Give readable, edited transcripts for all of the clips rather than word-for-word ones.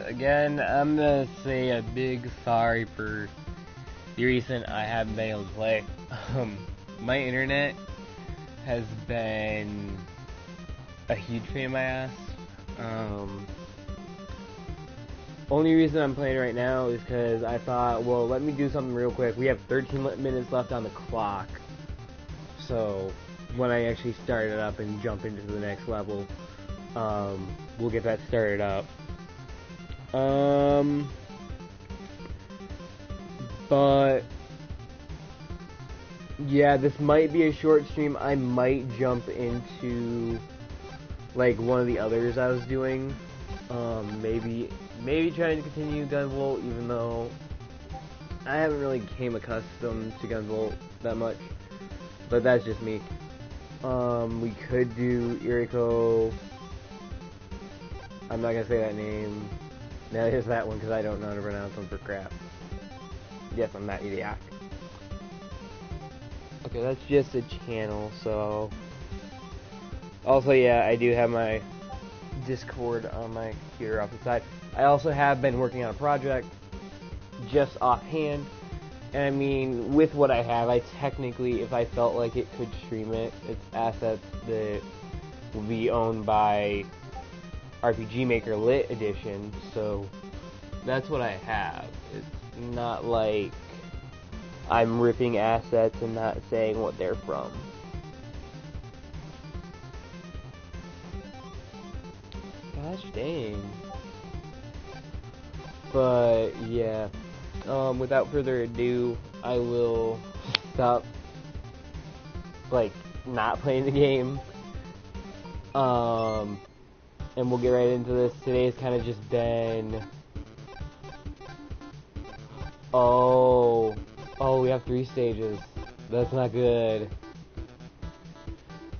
again, I'm gonna say a big sorry for the reason I haven't been able to play. My internet has been a huge pain in my ass. Only reason I'm playing right now is because I thought, well, let me do something real quick. We have 13 minutes left on the clock, so when I actually start it up and jump into the next level, we'll get that started up. But yeah, this might be a short stream. I might jump into like one of the others I was doing. Maybe trying to continue GUNVOLT, even though I haven't really came accustomed to GUNVOLT that much. But that's just me. We could do Iriko. I'm not gonna say that name. Now there's that one because I don't know how to pronounce them for crap. Yes, I'm that idiot. Okay, that's just a channel, so... Also, yeah, I do have my Discord on my computer off the side. I also have been working on a project, just offhand. And I mean, with what I have, I technically, if I felt like it could stream it, it's assets that will be owned by RPG Maker Lit Edition, so that's what I have. It's not like I'm ripping assets and not saying what they're from. Gosh dang. But yeah, without further ado, I will stop, like, not playing the game. And we'll get right into this. Today's kind of just been... Oh, we have 3 stages. That's not good.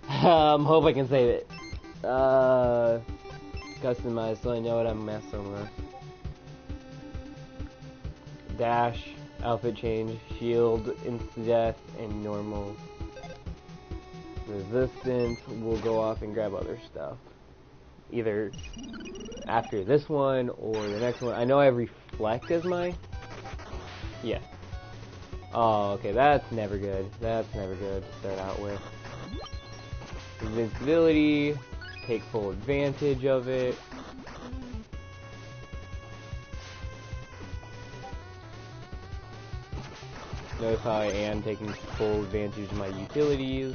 Hope I can save it. Customize so I know what I'm messing with. Dash, outfit change, shield, insta-death, and normal. Resistance, we'll go off and grab other stuff. Either after this one or the next one. I know I have reflect as my... Yeah. Oh, okay, that's never good. That's never good to start out with. Invincibility, take full advantage of it. Notice how I am taking full advantage of my utilities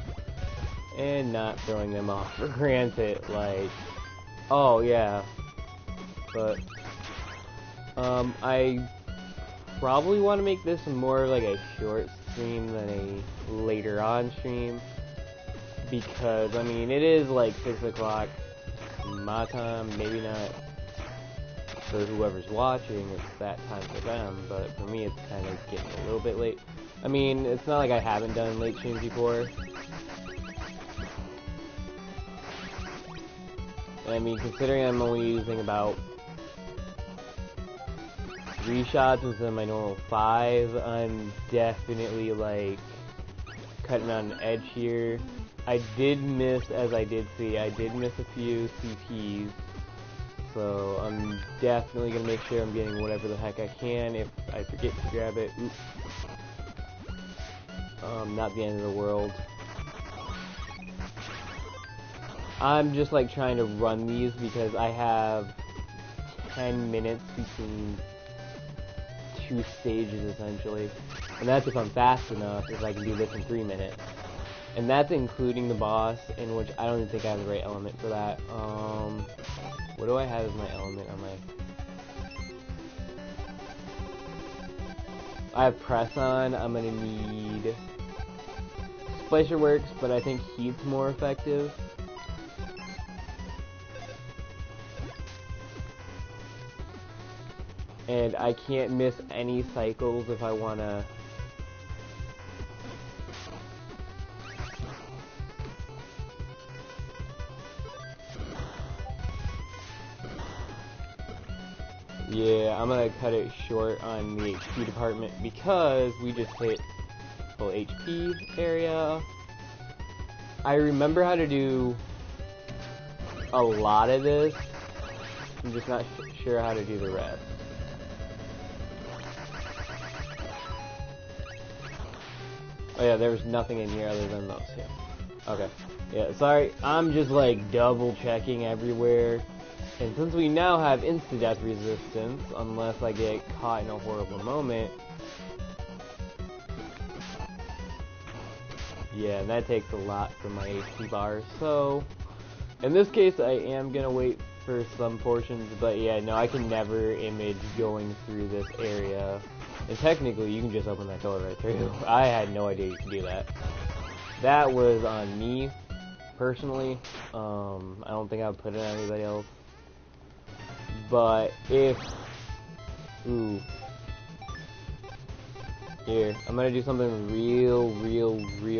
and not throwing them off for granted, like, oh yeah. But I probably want to make this more like a short stream than a later on stream, because I mean it is like 6 o'clock my time, maybe not for whoever's watching, it's that time for them, but for me it's kind of getting a little bit late. I mean, it's not like I haven't done late streams before. I mean, considering I'm only using about 3 shots instead of my normal 5, I'm definitely, like, cutting on an edge here. I did miss, as I did see, I did miss a few CPs. So I'm definitely going to make sure I'm getting whatever the heck I can. If I forget to grab it, oops. Not the end of the world. I'm just like trying to run these because I have 10 minutes between 2 stages essentially. And that's if I'm fast enough, if I can do this in 3 minutes. And that's including the boss, in which I don't even think I have the right element for that. What do I have as my element on my... I have press on. I'm gonna need... Splicer works, but I think heat's more effective. And I can't miss any cycles if I wanna... Yeah, I'm gonna cut it short on the HP department because we just hit full HP area. I remember how to do a lot of this, I'm just not sure how to do the rest. Oh yeah, there was nothing in here other than those two. Okay. Yeah, sorry, I'm just like double checking everywhere. And since we now have insta-death resistance, unless I get caught in a horrible moment, yeah, that takes a lot from my HP bars. So, in this case, I am gonna wait for some portions, but yeah, no, I can never image going through this area. And technically, you can just open that door right through. I had no idea you could do that. That was on me, personally. I don't think I would put it on anybody else. But if... Ooh. Here, I'm gonna do something real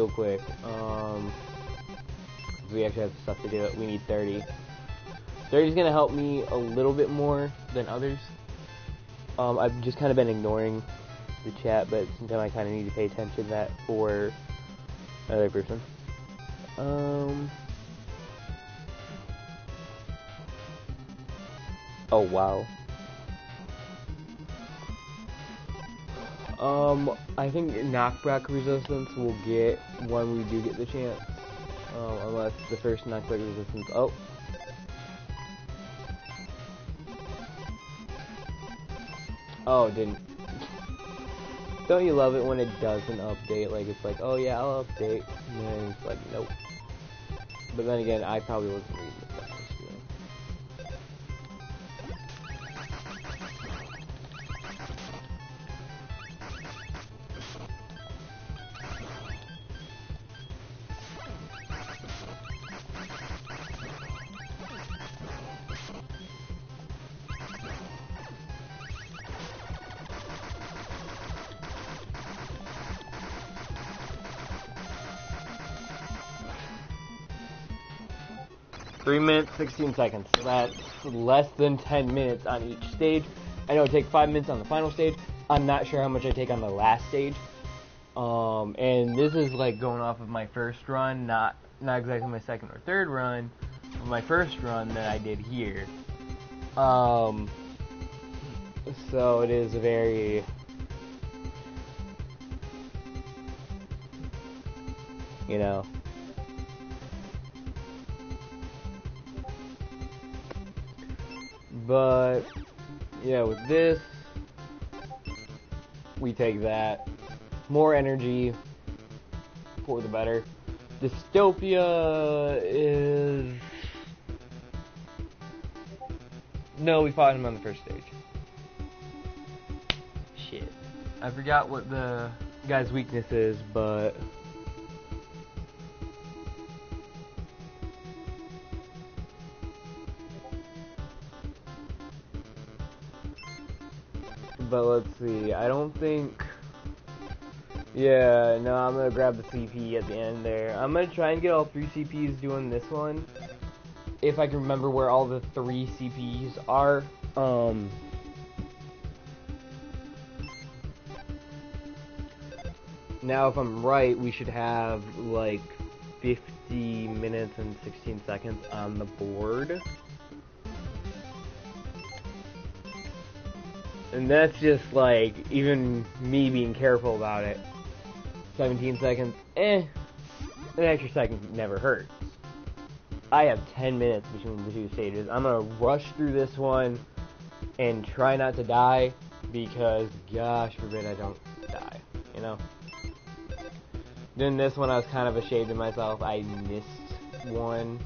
quick. We actually have stuff to do. We need 30. 30 is gonna help me a little bit more than others. I've just kind of been ignoring the chat, but sometimes I kind of need to pay attention to that for another person. Oh wow. I think knockback resistance we'll get when we do get the chance. Unless the first knockback resistance. Oh. Oh, it didn't. Don't you love it when it doesn't update? Like, it's like, oh yeah, I'll update. And then it's like, nope. But then again, I probably wasn't reading the stuff I was doing. 3 minutes, 16 seconds. So that's less than 10 minutes on each stage. I know it takes 5 minutes on the final stage. I'm not sure how much I take on the last stage. And this is like going off of my first run, not exactly my second or third run, but my first run that I did here. So it is a very, you know, but yeah, with this, we take that. More energy, for the better. Dystopia is... No, we fought him on the first stage. Shit. I forgot what the guy's weakness is, but... But let's see, I don't think... Yeah, no, I'm gonna grab the CP at the end there. I'm gonna try and get all 3 CPs doing this one. If I can remember where all the 3 CPs are. Now if I'm right, we should have like 50 minutes and 16 seconds on the board. And that's just like, even me being careful about it. 17 seconds, an extra second never hurts. I have 10 minutes between the 2 stages. I'm gonna rush through this one and try not to die, because gosh forbid I don't die, you know? Then this one I was kind of ashamed of myself. I missed one,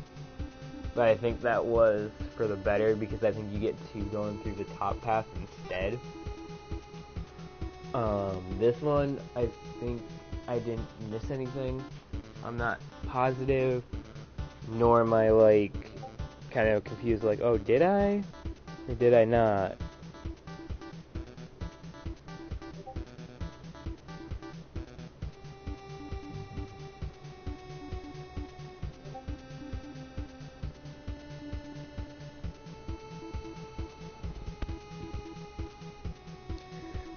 but I think that was for the better, because I think you get 2 going through the top path instead. This one, I think I didn't miss anything. I'm not positive, nor am I like kind of confused, like, oh, did I or did I not?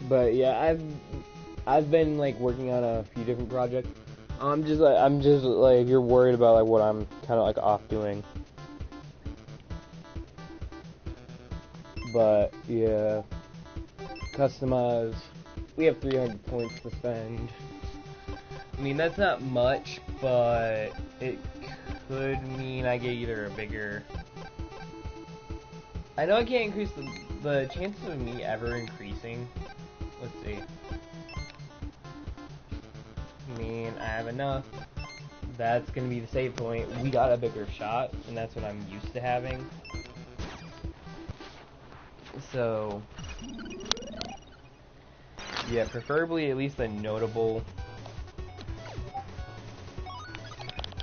But yeah, I've been like working on a few different projects. I'm just like, if you're worried about like what I'm kind of like off doing. But yeah, customize. We have 300 points to spend. I mean, that's not much, but it could mean I get either a bigger... I know I can't increase the chances of me ever increasing. Let's see. I mean, I have enough. That's going to be the save point. We got a bigger shot, and that's what I'm used to having. So, yeah, preferably at least a notable.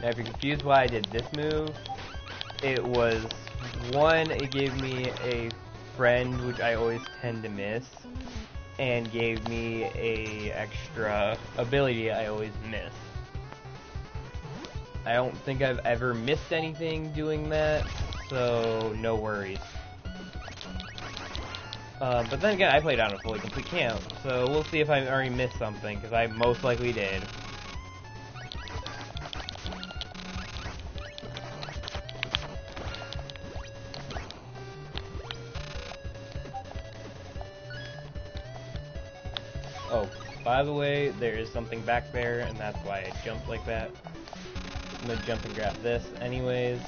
Now, if you're confused why I did this move, it was, one, it gave me a friend, which I always tend to miss, and gave me a extra ability I always miss. I don't think I've ever missed anything doing that, so no worries. But then again, I played on a fully complete camp, so we'll see if I already missed something, because I most likely did. Oh, by the way, there is something back there, and that's why I jumped like that. I'm gonna jump and grab this anyways.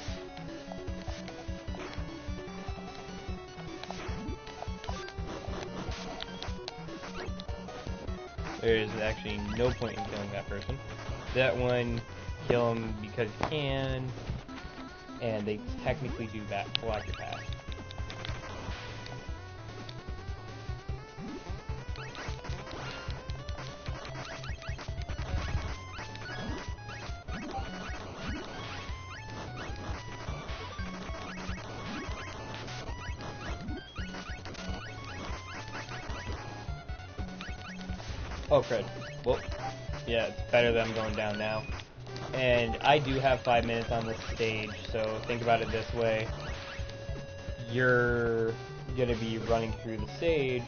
There's actually no point in killing that person. That one, kill him because you can, and they technically do block your path. Oh, crud. Well, yeah, it's better that I'm going down now. And I do have 5 minutes on this stage, so think about it this way. You're gonna be running through the stage.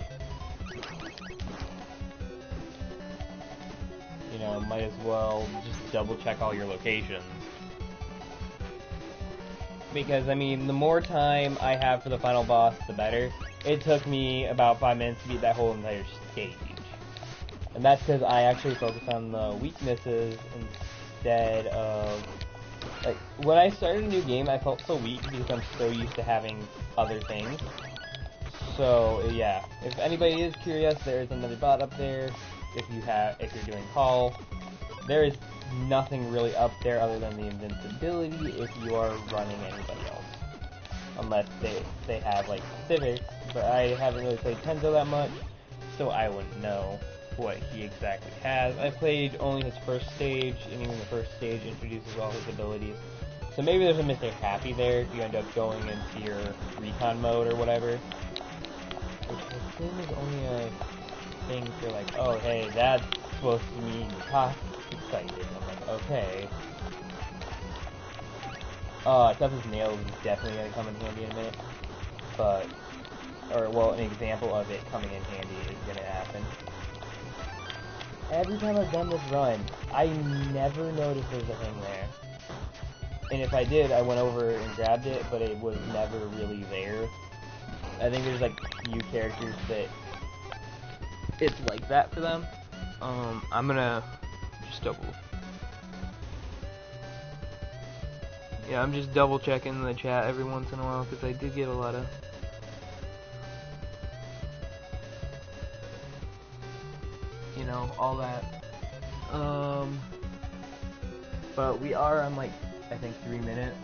You know, might as well just double check all your locations. Because, I mean, the more time I have for the final boss, the better. It took me about 5 minutes to beat that whole entire stage. And that's because I actually focus on the weaknesses instead of... Like, when I started a new game, I felt so weak because I'm so used to having other things. So, yeah. If anybody is curious, there is another bot up there. If you're doing call, there is nothing really up there other than the invincibility if you are running anybody else. Unless they have, like, specifics. But I haven't really played Kenzo that much, so I wouldn't know what he exactly has. I played only his first stage, and even the first stage introduces all his abilities. So maybe there's a Mr. Happy there if you end up going into your recon mode or whatever. Which I think is only a thing for like, oh hey, that's supposed to mean you're excited. I'm like, okay. Stuff's nails is definitely going to come in handy in a minute. But, or well, an example of it coming in handy is going to happen. Every time I've done this run, I never noticed there's a thing there. And if I did, I went over and grabbed it, but it was never really there. I think there's like few characters that it's like that for them. I'm gonna just I'm just double checking the chat every once in a while because I do get a lot of all that. But we are on like, I think 3 minutes.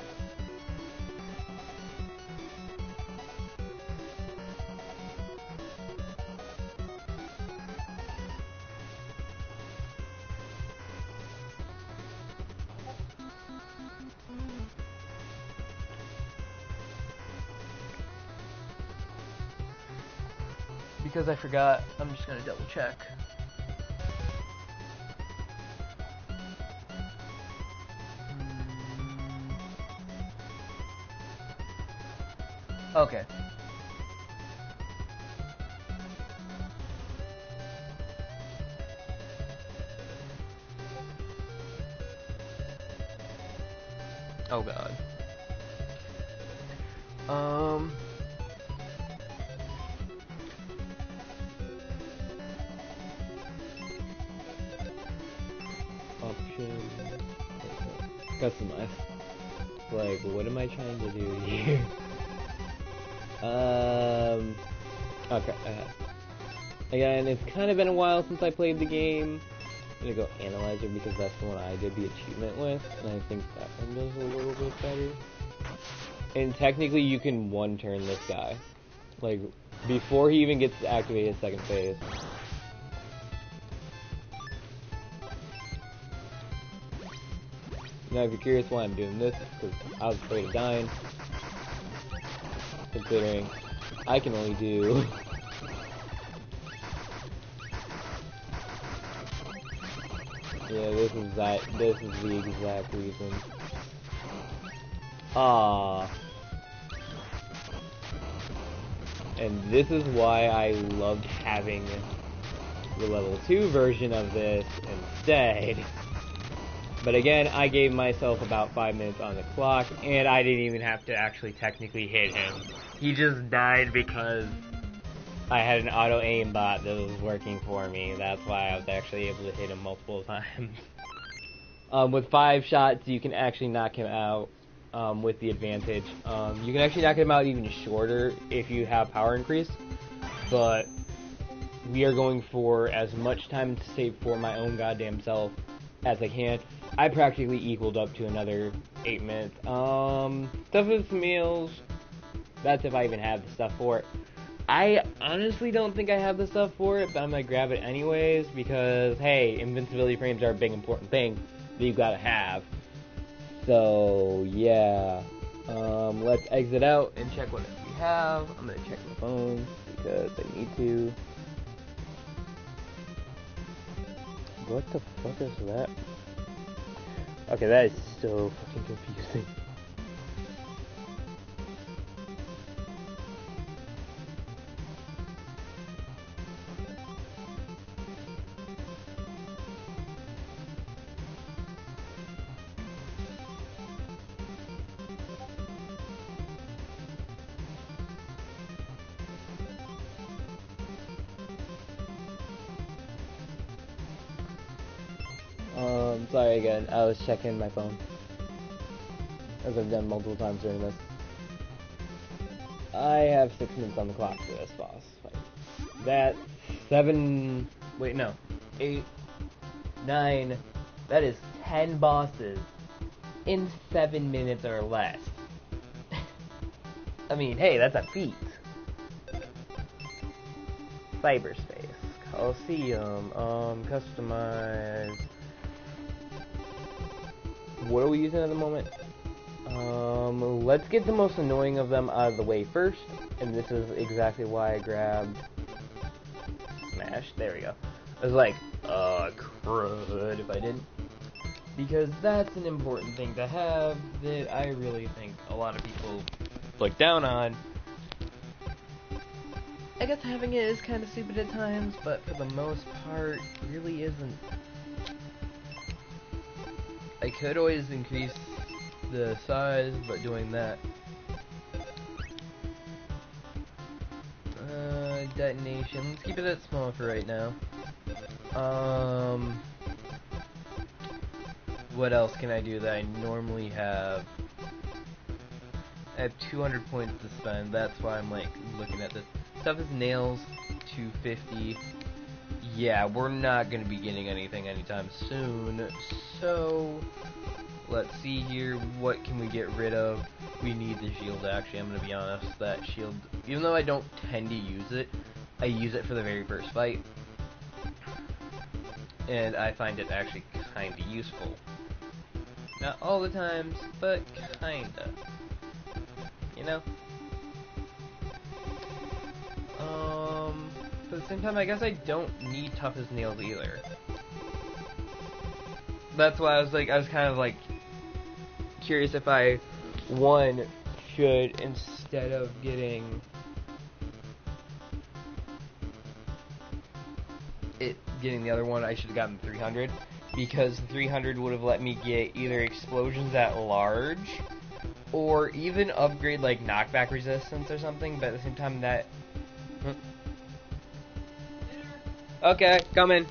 Because I forgot, I'm just gonna double check. Okay. Oh god. Customize. Like, what am I trying to do here? Okay. Again, it's kind of been a while since I played the game. I'm gonna go Analyzer because that's the one I did the achievement with, and I think that one does a little bit better. And technically, you can one-turn this guy. Like, before he even gets to activate his second phase. Now, if you're curious why I'm doing this, it's because I was afraid of dying. Considering I can only do... Yeah, this is the exact reason. And this is why I loved having the level 2 version of this instead. But again, I gave myself about 5 minutes on the clock, and I didn't even have to actually technically hit him. He just died because I had an auto aim bot that was working for me. That's why I was actually able to hit him multiple times. With 5 shots, you can actually knock him out with the advantage. You can actually knock him out even shorter if you have power increase. But we are going for as much time to save for my own goddamn self as I can. I practically equaled up to another 8 minutes. Stuff with some meals. That's if I even have the stuff for it. I honestly don't think I have the stuff for it, but I'm gonna grab it anyways because, hey, invincibility frames are a big important thing that you've gotta have. So, yeah. Let's exit out and check what we have. I'm gonna check my phone because I need to. What the fuck is that? Okay, that is so fucking confusing. Sorry again, I was checking my phone. As I've done multiple times during this. I have 6 minutes on the clock for this boss fight. That's 7... Wait, no. 8... 9... That is 10 bosses in 7 minutes or less. I mean, hey, that's a feat. Cyberspace. Coliseum. Customize... What are we using at the moment? Let's get the most annoying of them out of the way first, and this is exactly why I grabbed Smash. There we go. I was like, crud if I didn't. Because that's an important thing to have that I really think a lot of people look down on. I guess having it is kind of stupid at times, but for the most part, really isn't. I could always increase the size, but doing that. Detonation. Let's keep it at small for right now. What else can I do that I normally have? I have 200 points to spend. That's why I'm like looking at this. Stuff is nails, 250. Yeah, we're not going to be getting anything anytime soon, so let's see here, what can we get rid of? We need the shield, actually, I'm going to be honest. That shield, even though I don't tend to use it, I use it for the very first fight, and I find it actually kind of useful. Not all the times, but kinda, you know? But at the same time, I guess I don't need tough as nails either. That's why I was kind of like curious if I, one, should, instead of getting the other one, I should have gotten 300, because 300 would have let me get either explosions at large, or even upgrade like knockback resistance or something, but at the same time that... Okay, coming.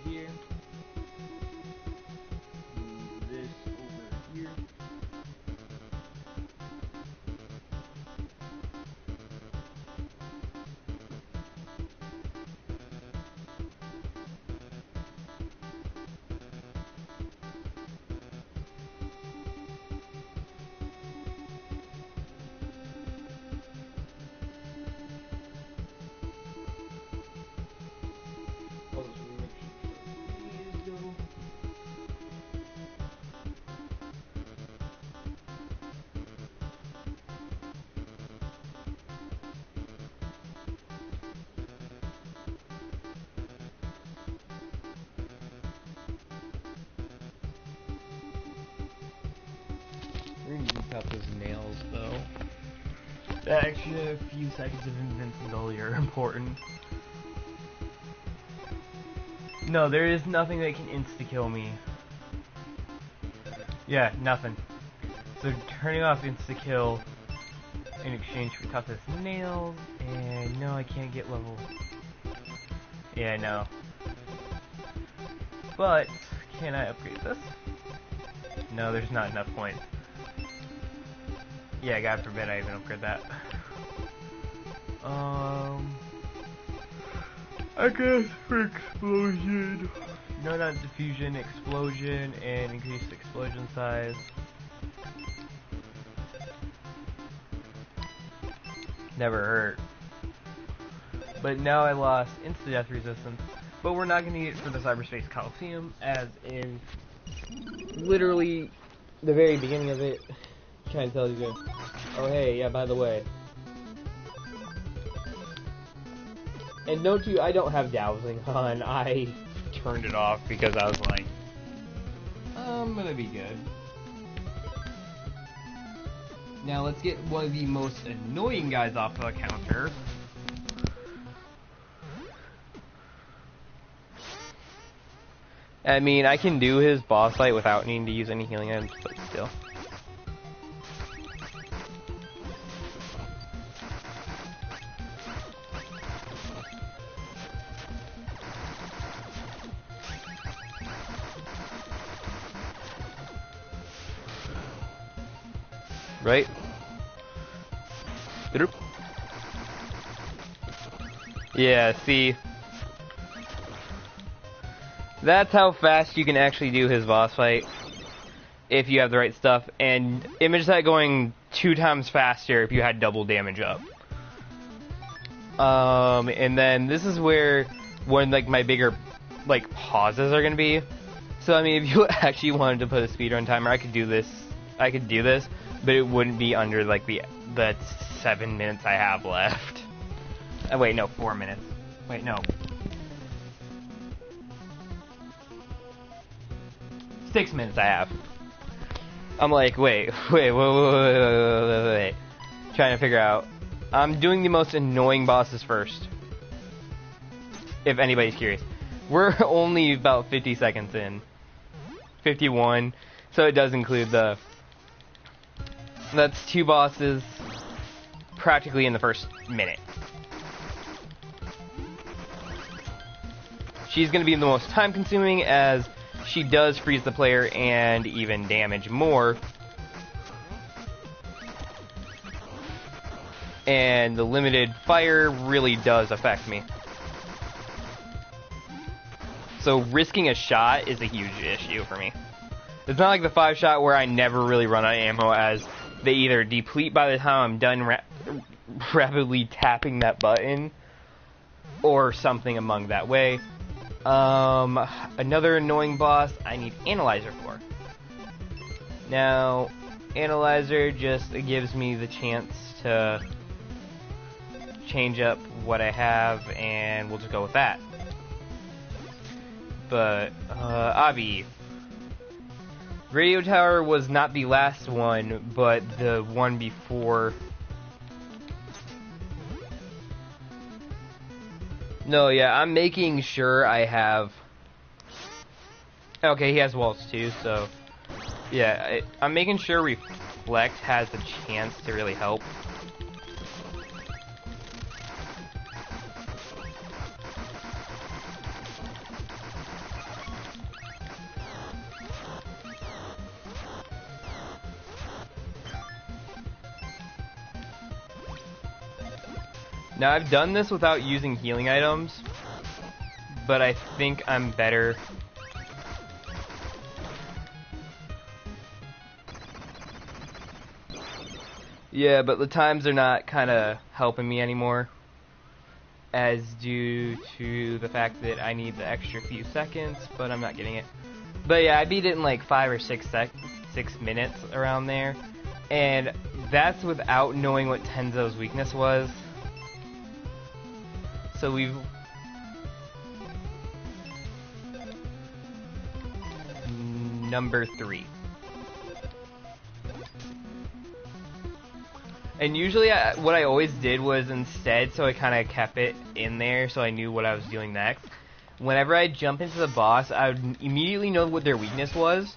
here. Move this over here. We're gonna use up his nails though. That extra few seconds of invincibility are important. No, there is nothing that can insta-kill me. Yeah, nothing. So turning off insta-kill in exchange for toughest nails, and no, I can't get level. Yeah, I know. But, can I upgrade this? No, there's not enough points. Yeah, God forbid I even upgrade that. I guess for explosion. No, not diffusion, explosion, and increased explosion size. Never hurt. But now I lost insta-death resistance. But we're not going to need it for the Cyberspace Coliseum, as in literally the very beginning of it, trying to tell you guys, oh hey, yeah, by the way. And note you, I don't have dowsing on. I turned it off because I was like, I'm gonna be good. Now let's get one of the most annoying guys off the counter. I mean, I can do his boss fight without needing to use any healing items, but still. Right? Yeah, see? That's how fast you can actually do his boss fight if you have the right stuff, and image that going 2 times faster if you had double damage up. And then this is where one like my bigger like pauses are gonna be. So I mean, if you actually wanted to put a speedrun timer, I could do this, but it wouldn't be under like the 7 minutes I have left. Wait, no, 4 minutes. Wait, no. 6 minutes I have. I'm like, wait. Trying to figure out. I'm doing the most annoying bosses first. If anybody's curious. We're only about 50 seconds in. 51. So it does include the... That's 2 bosses practically in the first minute. She's going to be the most time consuming as she does freeze the player and even damage more. And the limited fire really does affect me. So risking a shot is a huge issue for me. It's not like the 5-shot where I never really run out of ammo, as they either deplete by the time I'm done rapidly tapping that button, or something among that way. Another annoying boss I need Analyzer for. Now, Analyzer just gives me the chance to change up what I have, and we'll just go with that. But, Avi. Radio Tower was not the last one, but the one before. No, yeah, I'm making sure I have... Okay, he has walls too, so... Yeah, I'm making sure Reflect has a chance to really help. Now, I've done this without using healing items, but I think I'm better. Yeah, but the times are not kind of helping me anymore, as due to the fact that I need the extra few seconds, but I'm not getting it. But yeah, I beat it in like 5 or 6 minutes around there, and that's without knowing what Tenzo's weakness was. So we've... Number 3. And usually what I always did was instead, so I kind of kept it in there so I knew what I was doing next. Whenever I jump into the boss, I would immediately know what their weakness was.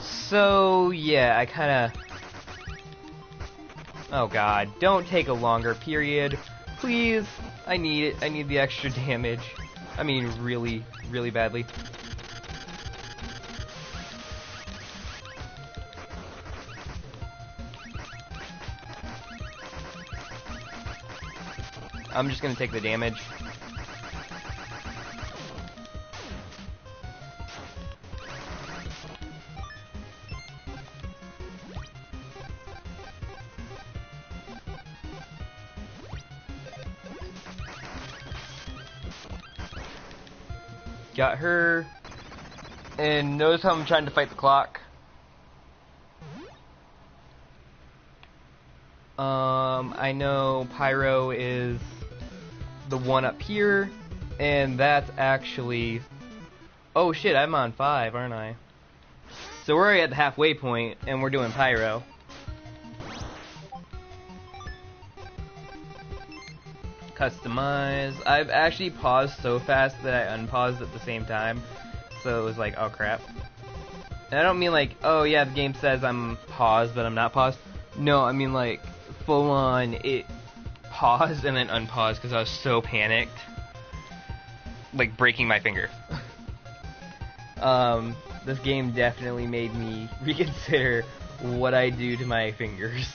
So yeah, I kind of... Oh god, don't take a longer period. Please, I need it. I need the extra damage. I mean, really, really badly. I'm just gonna take the damage. Got her. And notice how I'm trying to fight the clock. I know Pyro is the one up here, and that's actually... Oh shit, I'm on 5, aren't I? So we're already at the halfway point, and we're doing Pyro. Customize. I've actually paused so fast that I unpaused at the same time, so it was like, oh crap. And I don't mean like, oh yeah, the game says I'm paused, but I'm not paused. No, I mean like, full on, it paused and then unpaused because I was so panicked. Like breaking my finger. This game definitely made me reconsider what I do to my fingers.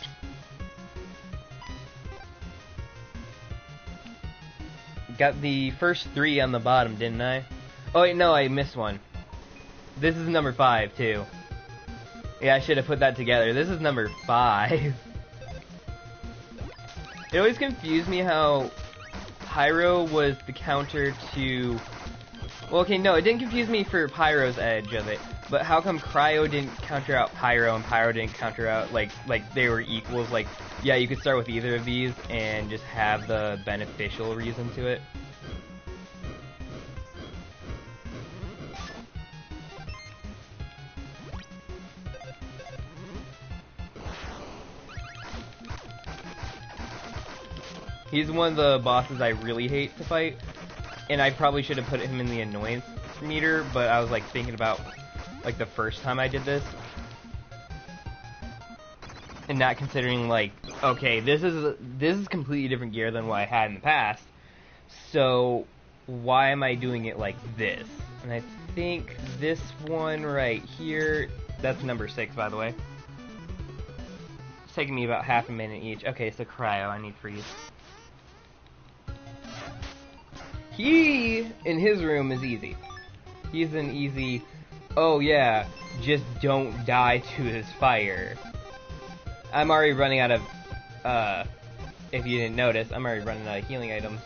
Got the first 3 on the bottom, didn't I? Oh wait, no, I missed one. This is number 5 too. Yeah, I should have put that together. This is number 5. It always confused me how Pyro was the counter to... Well, okay, no, it didn't confuse me for Pyro's edge of it, but how come Cryo didn't counter out Pyro and Pyro didn't counter out, like they were equals? Like, yeah, you could start with either of these and just have the beneficial reason to it. He's one of the bosses I really hate to fight, and I probably should have put him in the annoyance meter, but I was like thinking about like the first time I did this, and not considering like, okay, this is completely different gear than what I had in the past, so why am I doing it like this? And I think this one right here, that's number 6, by the way. It's taking me about half a minute each. Okay, so Cryo, I need freeze. He, in his room, is easy. He's an easy, oh yeah, just don't die to his fire. I'm already running out of, if you didn't notice, I'm already running out of healing items.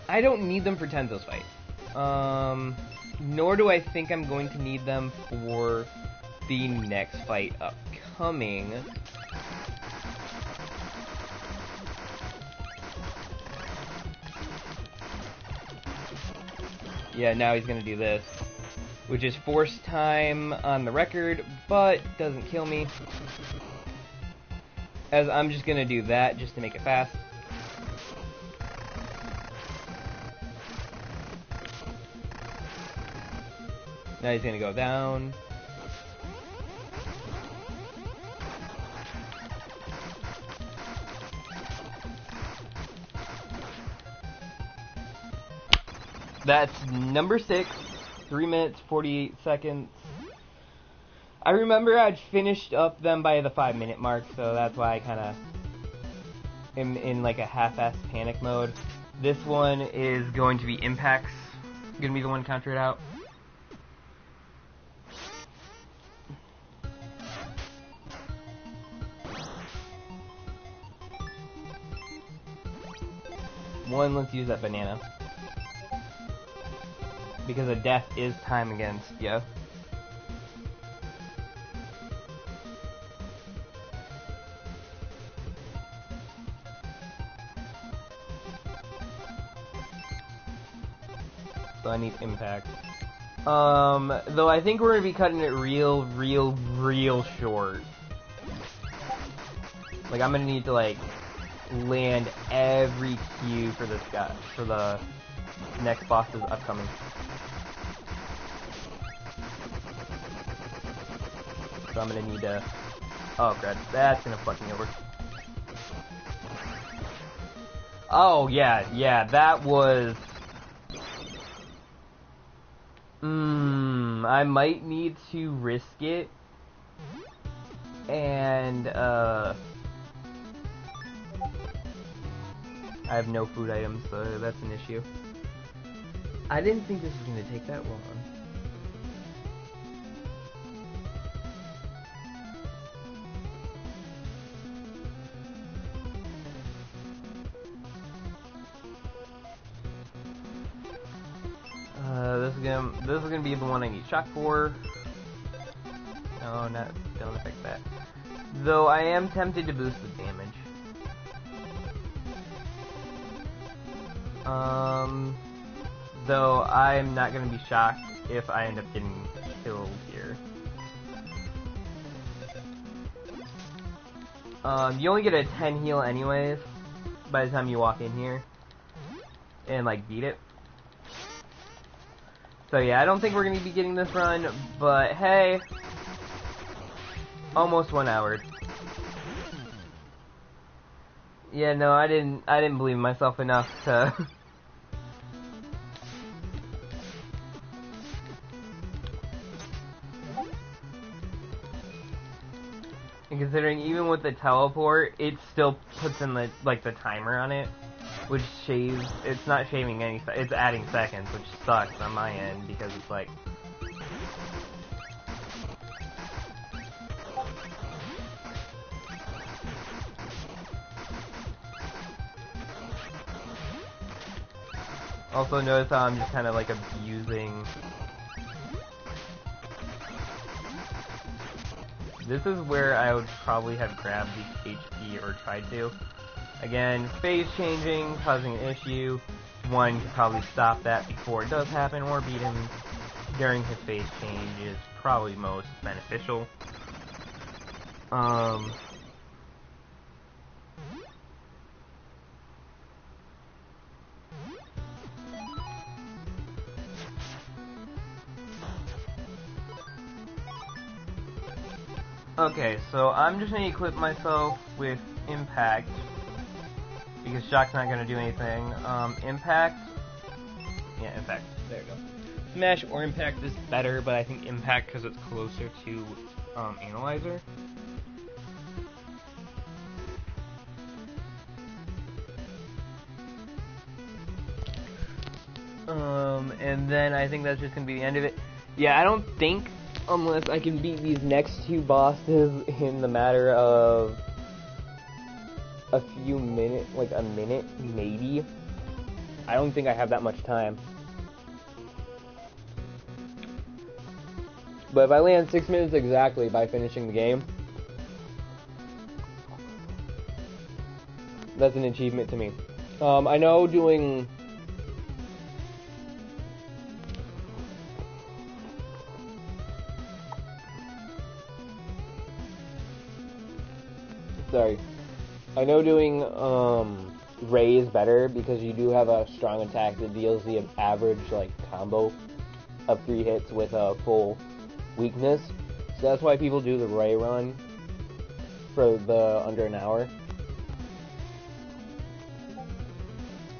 I don't need them for Tenzo's fight. Nor do I think I'm going to need them for the next fight upcoming. Yeah, now he's gonna do this, which is force time on the record, but doesn't kill me, as I'm just gonna do that just to make it fast. Now he's gonna go down. That's number 6, 3 minutes, 48 seconds. I remember I'd finished up them by the 5-minute mark, so that's why I kind of in like a half-assed panic mode. This one is going to be Impact's gonna be the one to counter it out. One, let's use that banana. Because a death is time against you. So I need Impact. Though I think we're gonna be cutting it real short. Like, I'm gonna need to, like, land every Q for this guy, for the next boss is upcoming. So I'm gonna need to... Oh, crap. That's gonna fuck me over. Oh, yeah, that was... I might need to risk it. And, I have no food items, so that's an issue. I didn't think this was going to take that long. This is gonna be the one I need shock for. No, don't affect that. Though I am tempted to boost the damage. Though I'm not gonna be shocked if I end up getting killed here. You only get a 10 heal anyways by the time you walk in here and like beat it. So yeah, I don't think we're gonna be getting this run, but hey, almost 1 hour. Yeah, no, I didn't believe in myself enough to. And considering even with the teleport, it still puts in the timer on it, which shaves. It's not shaving any. It's adding seconds, which sucks on my end because it's like. Also notice how I'm just kind of like abusing. This is where I would probably have grabbed the HP or tried to. Again, phase changing, causing an issue. One could probably stop that before it does happen, or beat him during his phase change is probably most beneficial. Okay, so I'm just gonna equip myself with Impact, because Shock's not gonna do anything. Impact. Yeah, Impact. There you go. Smash or Impact is better, but I think Impact because it's closer to Analyzer. And then I think that's just gonna be the end of it. Yeah, I don't think, unless I can beat these next two bosses in the matter of a few minutes, like a minute, maybe. I don't think I have that much time. But if I land 6 minutes exactly by finishing the game, that's an achievement to me. I know doing... Sorry. I know doing Ray is better because you do have a strong attack that deals the average like combo of 3 hits with a full weakness. So that's why people do the Ray run for the under an hour.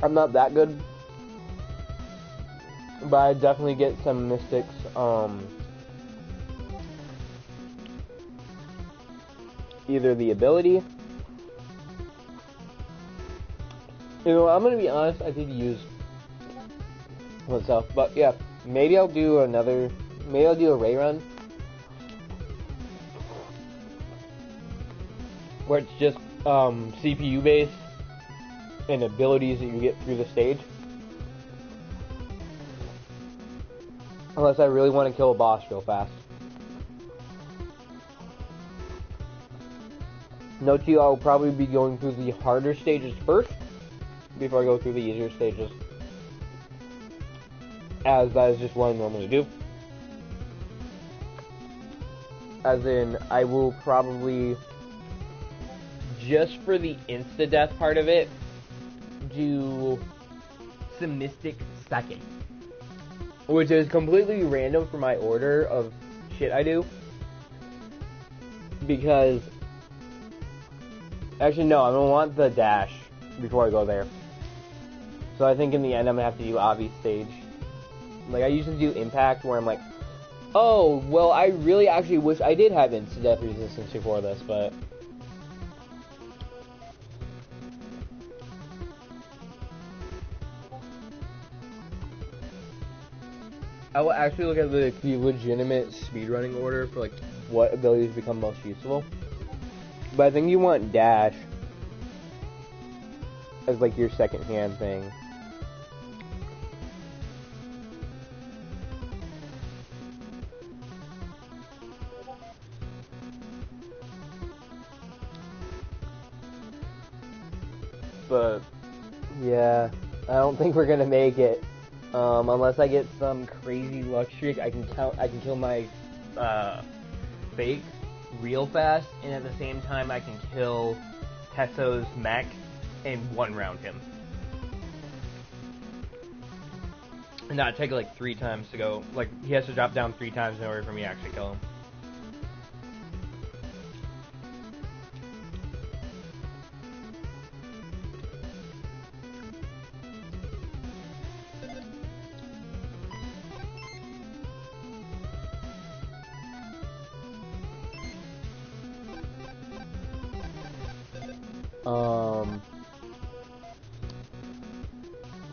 I'm not that good, but I definitely get some Mystics either the ability You know, I'm gonna be honest, I did use myself, but yeah, maybe I'll do a Ray run where it's just CPU based and abilities that you get through the stage. Unless I really want to kill a boss real fast. Note to you, I'll probably be going through the harder stages first before I go through the easier stages, as that is just what I normally do. As in, I will probably, just for the insta-death part of it, do some Mystic second. Which is completely random for my order of shit I do. Because, actually no, I'm gonna want the dash before I go there. So I think in the end I'm gonna have to do Avi's stage. Like, I usually do Impact where I'm like, oh, well, I really actually wish I did have insta-death resistance before this, but... I will actually look at the legitimate speedrunning order for, like, what abilities become most useful. But I think you want dash as, like, your second hand thing. But, yeah, I don't think we're gonna make it. Unless I get some crazy luck streak, I can kill my, fake real fast, and at the same time I can kill Tesso's mech and one round him. And that'd take like 3 times to go, like, he has to drop down 3 times in order for me to actually kill him.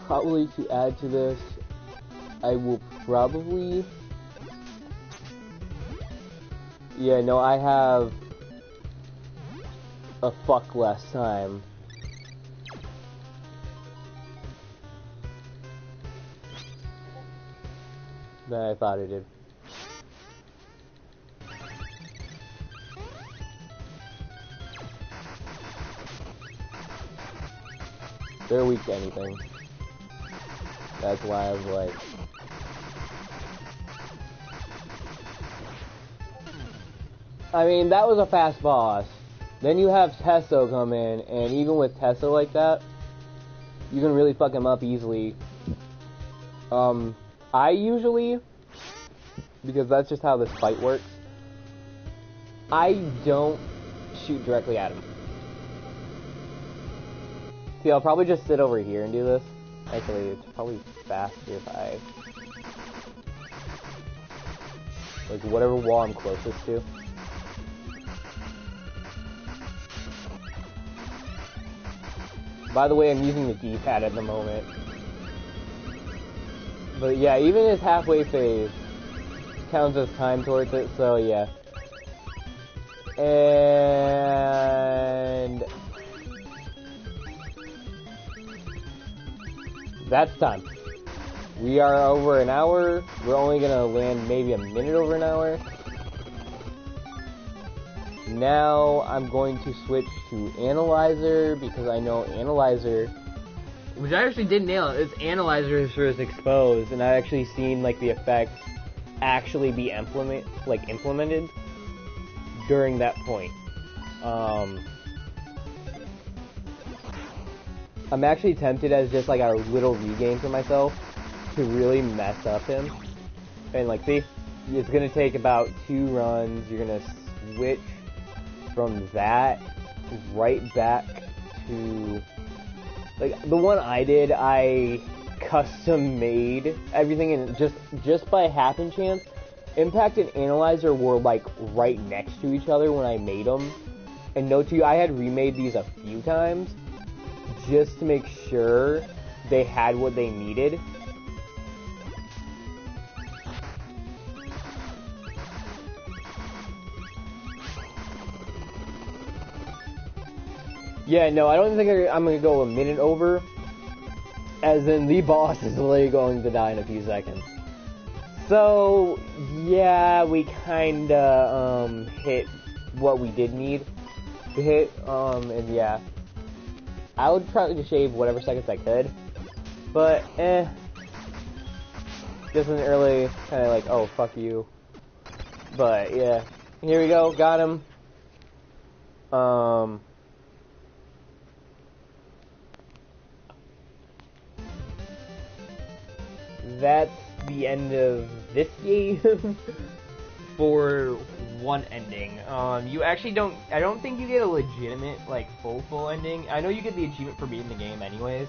Probably to add to this, I will probably... Yeah, no, I have a fuck less time. Than I thought I did. They're weak to anything. That's why I was like... I mean, that was a fast boss. Then you have Tesso come in, and even with Tesso like that, you can really fuck him up easily. I usually, because that's just how this fight works, I don't shoot directly at him. See, I'll probably just sit over here and do this. Actually, it's probably faster if I... like, whatever wall I'm closest to. By the way, I'm using the D-pad at the moment. But yeah, even his halfway phase counts as time towards it, so yeah. And... that's time. We are over an hour. We're only gonna land maybe a minute over an hour. Now I'm going to switch to Analyzer because I know Analyzer, which I actually did nail it. It's Analyzer for his exposed, and I actually seen like the effects actually be implemented during that point. I'm actually tempted as just like a little regame for myself to really mess up him. And like, see, it's gonna take about 2 runs. You're gonna switch from that right back to, like, the one I did, I custom made everything, and just by happen chance, Impact and Analyzer were like right next to each other when I made them. And note to you, I had remade these a few times just to make sure they had what they needed. Yeah, no, I don't think I'm going to go a minute over, as in the boss is literally going to die in a few seconds. So, yeah, we kinda, hit what we did need to hit, and yeah. I would probably just shave whatever seconds I could, but, just an early, kinda like, oh, fuck you. But, yeah. Here we go, got him. That's the end of this game for one ending. You actually don't, I don't think you get a legitimate, like, full ending. I know you get the achievement for beating the game anyways.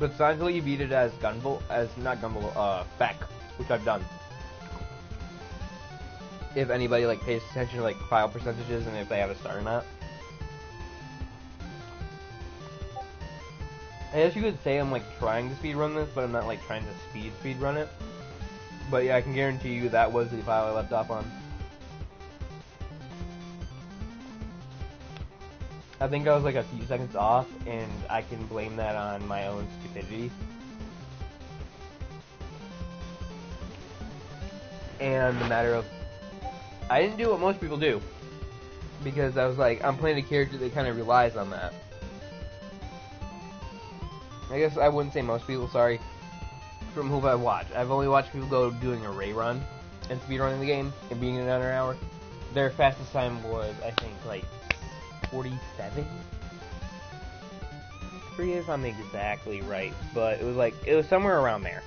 But it's not until you beat it as not Gunvolt, Beck, which I've done. If anybody, like, pays attention to, like, file percentages and if they have a star or not. I guess you could say I'm, like, trying to speedrun this, but I'm not, like, trying to speedrun it. But yeah, I can guarantee you that was the file I left off on. I think I was, like, a few seconds off, and I can blame that on my own stupidity. And the matter of, I didn't do what most people do. Because I was like, I'm playing a character that kind of relies on that. I guess I wouldn't say most people, sorry, from who I've watched. I've only watched people go doing a Ray run and speedrunning the game and beating it in under an hour. Their fastest time was, I think, like, 47? I forget if I'm exactly right, but it was like, it was somewhere around there.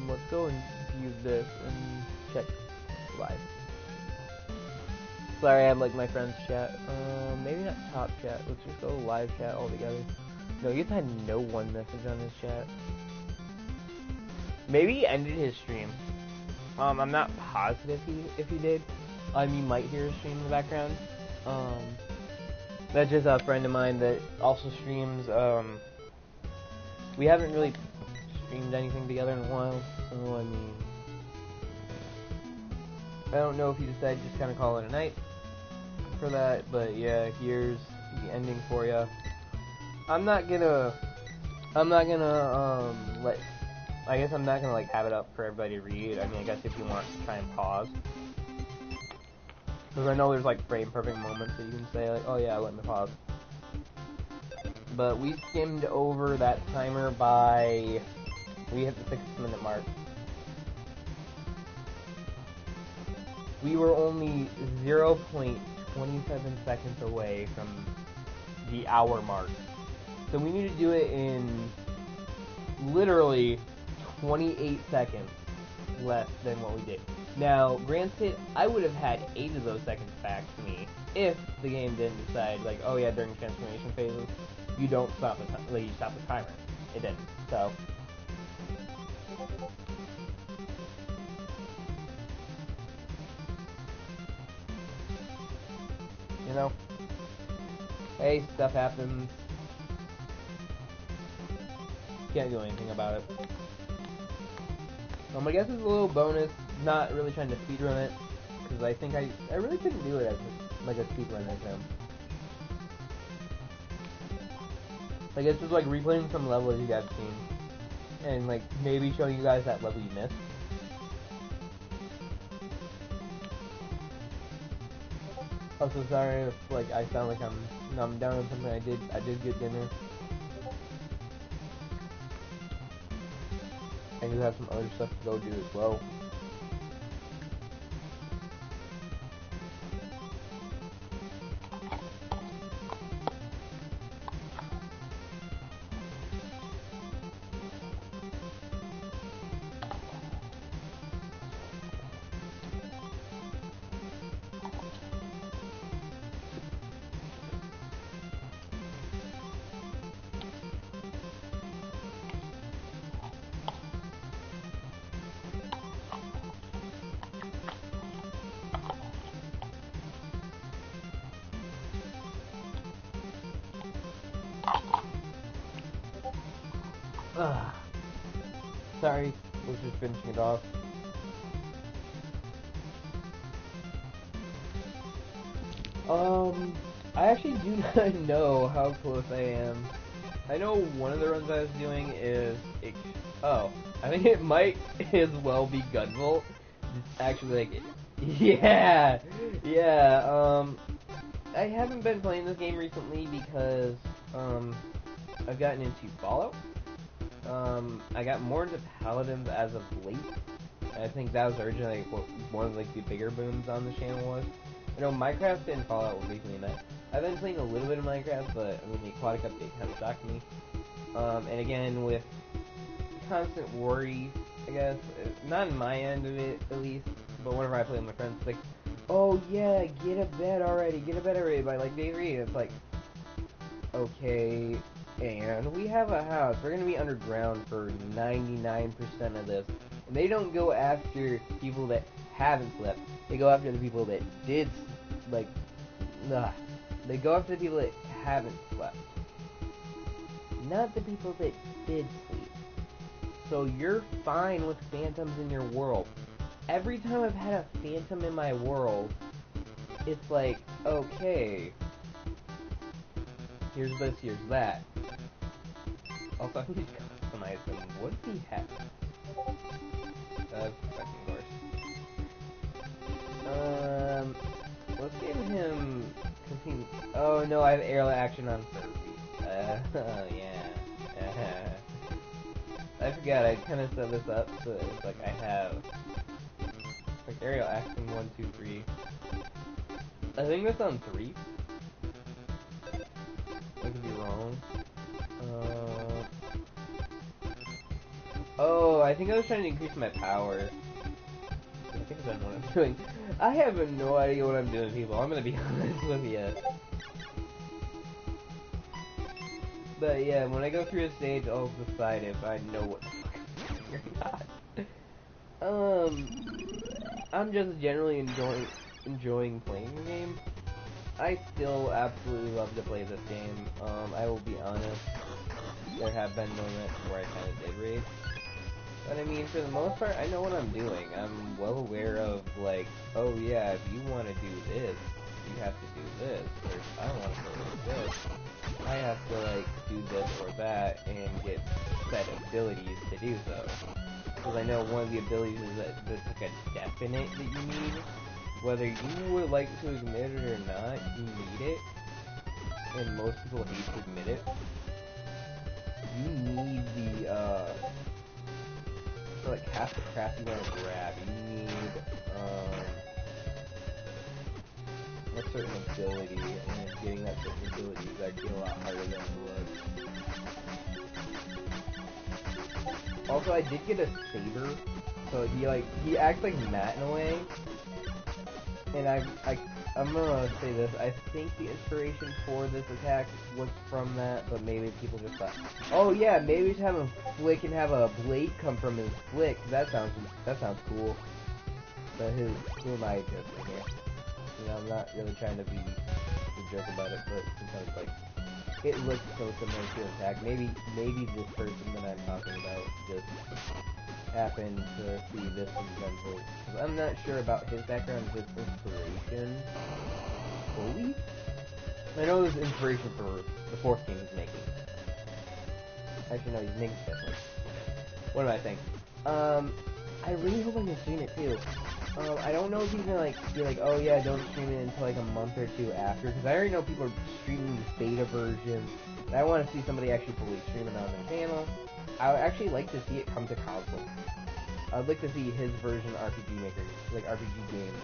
Let's go and view this and check live. Sorry, I have, like, my friend's chat. Maybe not top chat. Let's just go live chat altogether. No, you had no one message on his chat. Maybe he ended his stream. I'm not positive if he did. You might hear his stream in the background. That's just a friend of mine that also streams. We haven't really streamed anything together in a while, so I mean, I don't know if he decided to just kind of call it a night for that, but yeah, here's the ending for you. I'm not gonna I guess I'm not gonna, like, have it up for everybody to read. I mean, I guess if you want to try and pause. Because I know there's, like, frame perfect moments that you can say, like, oh yeah, let me pause. But we skimmed over that timer by, we hit the 6-minute mark. We were only 0.27 seconds away from the hour mark. So we need to do it in literally 28 seconds less than what we did. Now, granted, I would have had 8 of those seconds back to me if the game didn't decide, like, oh yeah, during transformation phases, you don't stop the you stop the timer. It didn't. So, you know, hey, stuff happens. Can't do anything about it. I guess it's a little bonus, not really trying to speedrun it, because I think I really couldn't do it as like a speedrun as him. Like, it's just like replaying some levels you guys have seen, and like maybe showing you guys that level you missed. Also, sorry if like I sound like I'm down on something. I did get dinner. I do have some other stuff to go do as well. Sorry, was just finishing it off. I actually do not know how close I am. I know one of the runs I was doing is... I think it might as well be GUNVOLT. It's actually like... Yeah! Yeah, I haven't been playing this game recently because, I've gotten into Fallout. I got more into Paladins as of late. I think that was originally what one of like the bigger booms on the channel was. You know, Minecraft and Fallout were basically that. I've been playing a little bit of Minecraft, but I mean the aquatic update kind of shocked me. And again with constant worry, I guess, not in my end of it at least, but whenever I play with my friends, it's like, oh yeah, get a bed already by like day 3. It's like, okay, and we have a house. We're gonna be underground for 99% of this. And they don't go after people that haven't slept. They go after the people that did, like, they go after the people that haven't slept. Not the people that did sleep. So you're fine with phantoms in your world. Every time I've had a phantom in my world, it's like, okay, here's this, here's that. Also, I need to customize them. What does he have? Fucking course. Let's give him continue. Oh no, I have aerial action on Furby. Yeah. I forgot, I kind of set this up so it's like I have like aerial action 1, 2, 3. I think that's on 3. I could be wrong. Oh, I think I was trying to increase my power. I think that's what I'm doing. I have no idea what I'm doing, people. I'm gonna be honest with you. But yeah, when I go through a stage, I'll decide if I know what the fuck I'm doing or not. I'm just generally enjoying playing the game. I still absolutely love to play this game. I will be honest, there have been moments where I kind of did rage. But I mean, for the most part, I know what I'm doing. I'm well aware of, like, oh yeah, if you want to do this, you have to do this. Or if I want to play this, I have to, like, do this or that and get set abilities to do so. Because I know one of the abilities is that there's like a definite that you need. Whether you would like to admit it or not, you need it. And most people hate to admit it. You need the, like half the crap you want to grab. You need, a certain ability, and getting that certain ability is actually a lot harder than it was. Also, I did get a saber, so he acts like Matt in a way. And I'm gonna say this, I think the inspiration for this attack was from that, but maybe people just thought, oh yeah, maybe we should have him flick and have a blade come from his flick. That sounds cool. But who am I joking here? You know, I'm not really trying to be a joke about it, but sometimes like it looks so similar to an attack. Maybe this person that I'm talking about just happened to see this in GUNVOLT. Because I'm not sure about his background, his inspiration fully. I know there's inspiration for the 4th game he's making. Actually, no, he's making 5th one. What am I saying? I really hope I can stream it too. I don't know if he's gonna like be like, oh yeah, don't stream it until like a month or 2 after, because I already know people are streaming this beta version. And I want to see somebody actually fully stream it on their channel. I would actually like to see it come to console. I'd like to see his version RPG Maker, like RPG game,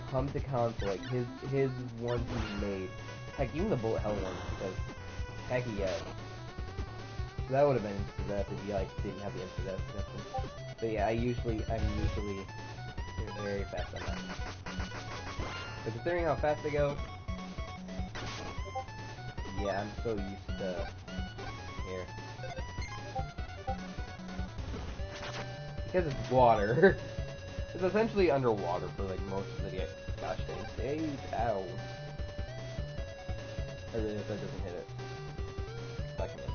come to console, like his ones he's made. Heck, even the Bullet Hell ones, because heck yeah. That would have been instant if he like didn't have the instant death. But yeah, I'm usually very fast on that. But considering how fast they go, yeah, I'm so used to here. Because it's water. It's essentially underwater for like most of the gosh dang stage. Ow. I really hope that doesn't hit it. Fucking it.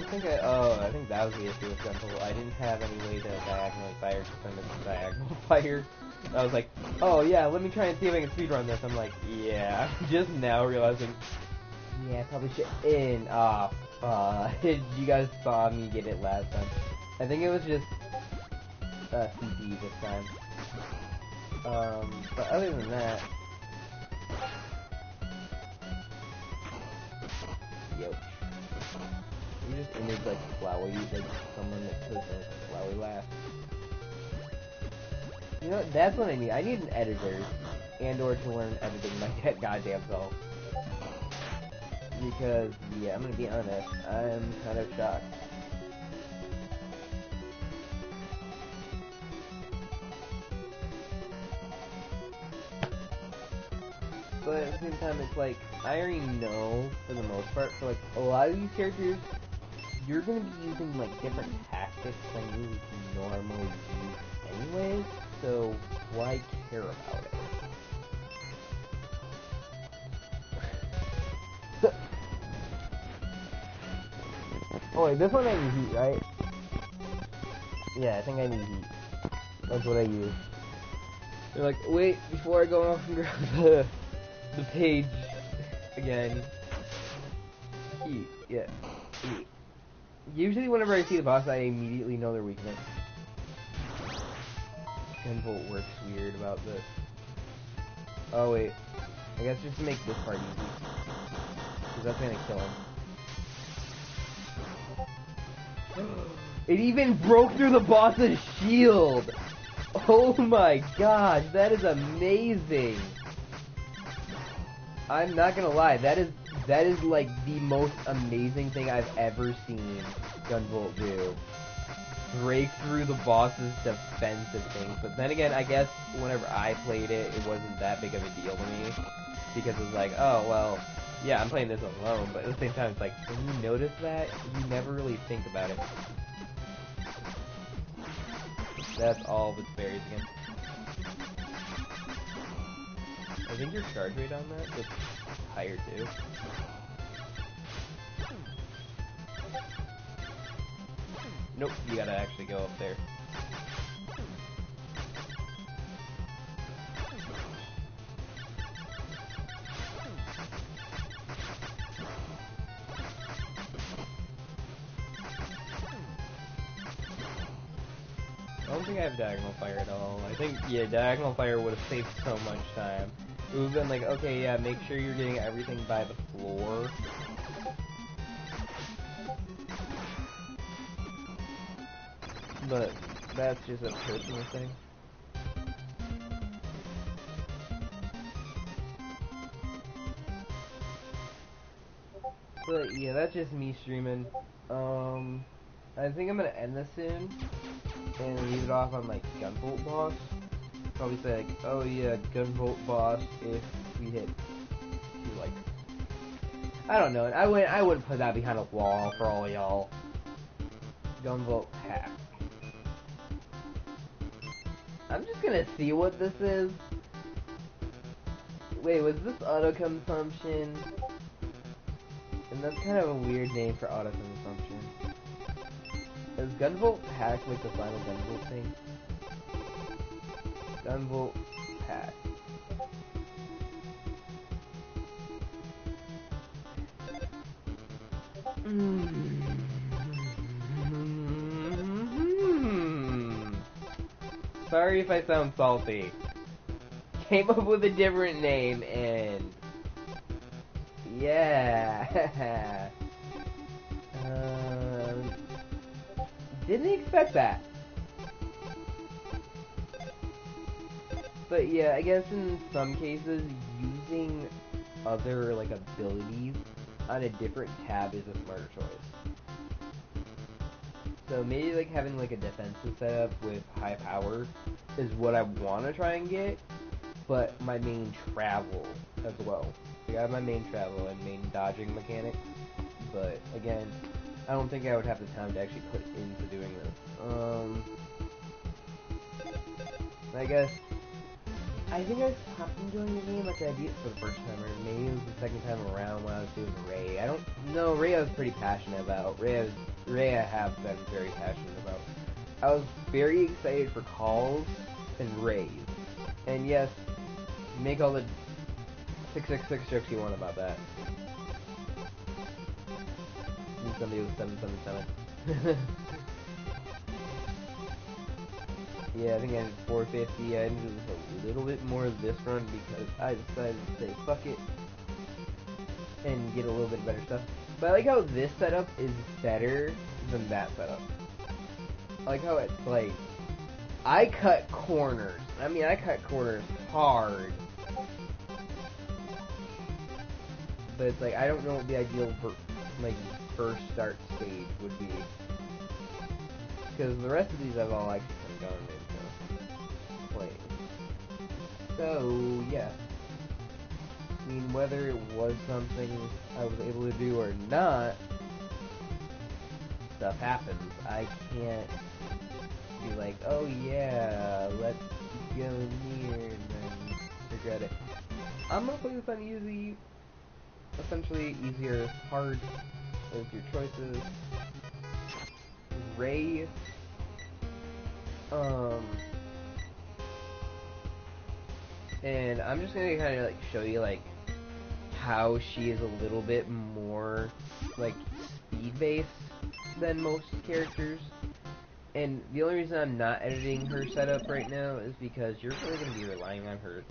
I think that was the issue with GUNVOLT. I didn't have any way to diagonally fire because I missed diagonal fire. I was like, oh yeah, let me try and see if I can speedrun this. I'm like, yeah, just now realizing, yeah, I probably should in. You guys saw me get it last time. I think it was just CP this time. But other than that, yo, you just image like Flowey, like someone that does a Flowey laugh. You know, that's what I need. I need an editor, and/or to learn editing my goddamn self. Because, yeah, I'm gonna be honest, I'm kind of shocked. But at the same time, it's like, I already know, for the most part, for like, a lot of these characters, you're gonna be using, like, different tactics than you normally use anyways, so why care about it? Oh wait, this one I need heat, right? Yeah, I think I need heat. That's what I use. They're like, wait, before I go off and grab the page again. Heat, yeah. Heat. Usually whenever I see the boss, I immediately know their weakness. GUNVOLT works weird about this. Oh wait, I guess just to make this part easy. Because that's gonna kill him. It even broke through the boss's shield! Oh my gosh, that is amazing! I'm not gonna lie, that is like the most amazing thing I've ever seen GUNVOLT do. Break through the boss's defensive things. But then again, I guess whenever I played it, it wasn't that big of a deal to me. Because it was like, oh, well, yeah, I'm playing this alone, but at the same time, it's like, when you notice that, you never really think about it. That's all of its berries again. I think your charge rate on that is higher too. Nope, you gotta actually go up there. I don't think I have diagonal fire at all. I think, yeah, diagonal fire would have saved so much time. It would have been like, okay, yeah, make sure you're getting everything by the floor. But that's just a personal thing. But yeah, that's just me streaming. I think I'm gonna end this soon and leave it off on like GUNVOLT boss. Probably say like, oh yeah, GUNVOLT boss if we hit 2 like. I don't know. I wouldn't put that behind a wall for all y'all. GUNVOLT hack. I'm just gonna see what this is. Wait, was this auto consumption? And that's kind of a weird name for auto consumption. Is GUNVOLT hack like the final GUNVOLT thing? GUNVOLT hack. Sorry if I sound salty. Came up with a different name and yeah. Didn't expect that. But yeah, I guess in some cases using other like abilities on a different tab is a smarter choice. So maybe like having like a defensive setup with high power is what I want to try and get, but my main travel as well. So I have my main travel and main dodging mechanics, but again, I don't think I would have the time to actually put into doing this. I think I stopped enjoying the game like I did for the first time, or maybe it was the second time around when I was doing Ray. I don't know. Ray I was pretty passionate about. Ray I was Ray I have been very passionate about. I was very excited for calls and rays. And yes, make all the 666 jokes you want about that. And somebody with 777. Yeah, I think I ended 450. I ended with a little bit more this run because I decided to say fuck it and get a little bit better stuff. But I like how this setup is better than that setup. I like how it's like, I cut corners. I mean, I cut corners hard. But it's like, I don't know what the ideal first start stage would be. Because the rest of these I've all actually kind of gone into playing. So, yeah. I mean, whether it was something I was able to do or not, stuff happens. I can't be like, oh yeah, let's go here and then regret it. I'm gonna play this on easy, essentially easy or hard as your choices. Ray, and I'm just gonna kind of like show you like how she is a little bit more like speed-based than most characters. And the only reason I'm not editing her setup right now is because you're really going to be relying on her